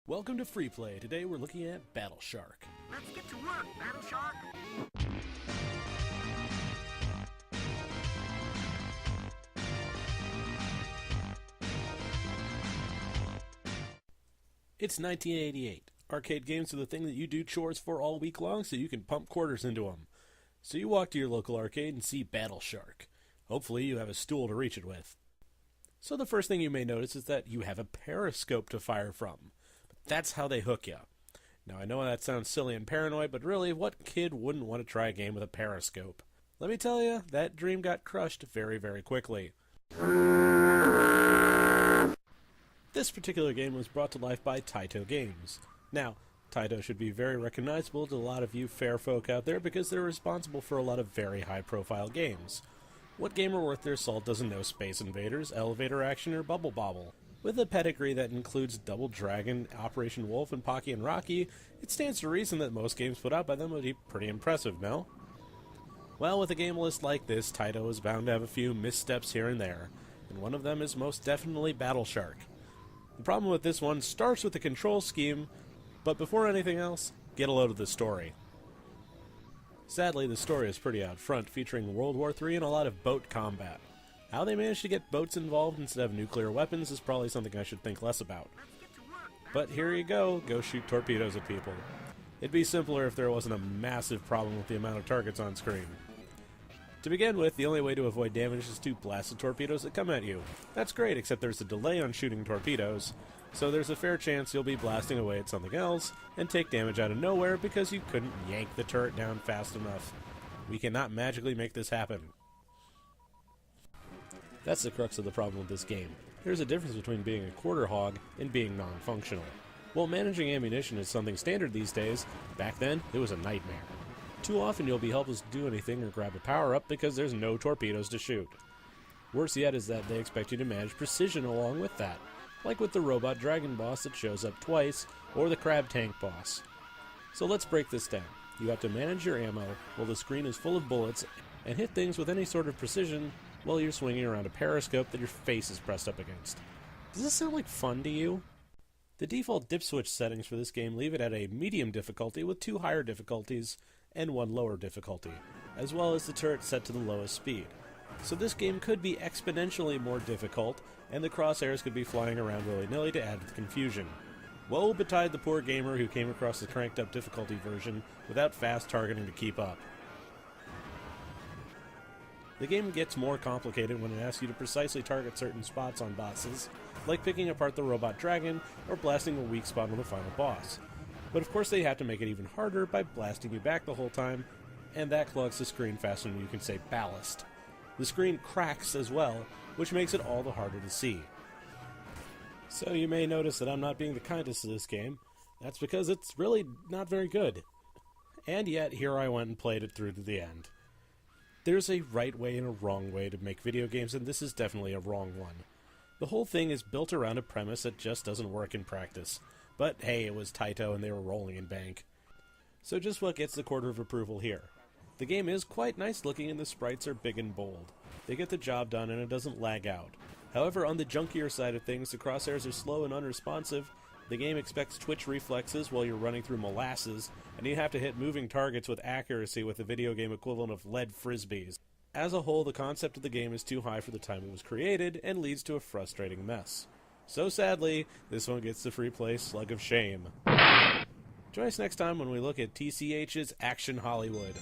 Welcome to Free Play. Today we're looking at Battle Shark. Let's get to work, Battle Shark! It's 1988. Arcade games are the thing that you do chores for all week long so you can pump quarters into them. So you walk to your local arcade and see Battle Shark. Hopefully you have a stool to reach it with. So the first thing you may notice is that you have a periscope to fire from. That's how they hook you. Now, I know that sounds silly and paranoid, but really, what kid wouldn't want to try a game with a periscope? Let me tell you, that dream got crushed very, very quickly. This particular game was brought to life by Taito Games. Now, Taito should be very recognizable to a lot of you fair folk out there because they're responsible for a lot of very high-profile games. What gamer worth their salt doesn't know Space Invaders, Elevator Action, or Bubble Bobble? With a pedigree that includes Double Dragon, Operation Wolf, and Pocky and Rocky, it stands to reason that most games put out by them would be pretty impressive, no? Well, with a game list like this, Taito is bound to have a few missteps here and there, and one of them is most definitely Battle Shark. The problem with this one starts with the control scheme, but before anything else, get a load of the story. Sadly, the story is pretty out front, featuring World War III and a lot of boat combat. How they managed to get boats involved instead of nuclear weapons is probably something I should think less about. But here you go shoot torpedoes at people. It'd be simpler if there wasn't a massive problem with the amount of targets on screen. To begin with, the only way to avoid damage is to blast the torpedoes that come at you. That's great, except there's a delay on shooting torpedoes, so there's a fair chance you'll be blasting away at something else and take damage out of nowhere because you couldn't yank the turret down fast enough. We cannot magically make this happen. That's the crux of the problem with this game. There's a difference between being a quarter hog and being non-functional. While managing ammunition is something standard these days, back then it was a nightmare. Too often you'll be helpless to do anything or grab a power-up because there's no torpedoes to shoot. Worse yet is that they expect you to manage precision along with that, like with the robot dragon boss that shows up twice, or the crab tank boss. So let's break this down. You have to manage your ammo while the screen is full of bullets, and hit things with any sort of precision while you're swinging around a periscope that your face is pressed up against. Does this sound like fun to you? The default dip switch settings for this game leave it at a medium difficulty with 2 higher difficulties and 1 lower difficulty, as well as the turret set to the lowest speed. So this game could be exponentially more difficult, and the crosshairs could be flying around willy-nilly to add to the confusion. Woe betide the poor gamer who came across the cranked up difficulty version without fast targeting to keep up. The game gets more complicated when it asks you to precisely target certain spots on bosses, like picking apart the robot dragon or blasting a weak spot on the final boss. But of course they have to make it even harder by blasting you back the whole time, and that clogs the screen faster than you can say ballast. The screen cracks as well, which makes it all the harder to see. So you may notice that I'm not being the kindest to this game. That's because it's really not very good. And yet, here I went and played it through to the end. There's a right way and a wrong way to make video games, and this is definitely a wrong one. The whole thing is built around a premise that just doesn't work in practice. But hey, it was Taito and they were rolling in bank. So just what gets the quarter of approval here? The game is quite nice looking and the sprites are big and bold. They get the job done and it doesn't lag out. However, on the junkier side of things, the crosshairs are slow and unresponsive. The game expects twitch reflexes while you're running through molasses, and you have to hit moving targets with accuracy with the video game equivalent of lead frisbees. As a whole, the concept of the game is too high for the time it was created, and leads to a frustrating mess. So sadly, this one gets the free play Slug of Shame. Join us next time when we look at TCH's Action Hollywood.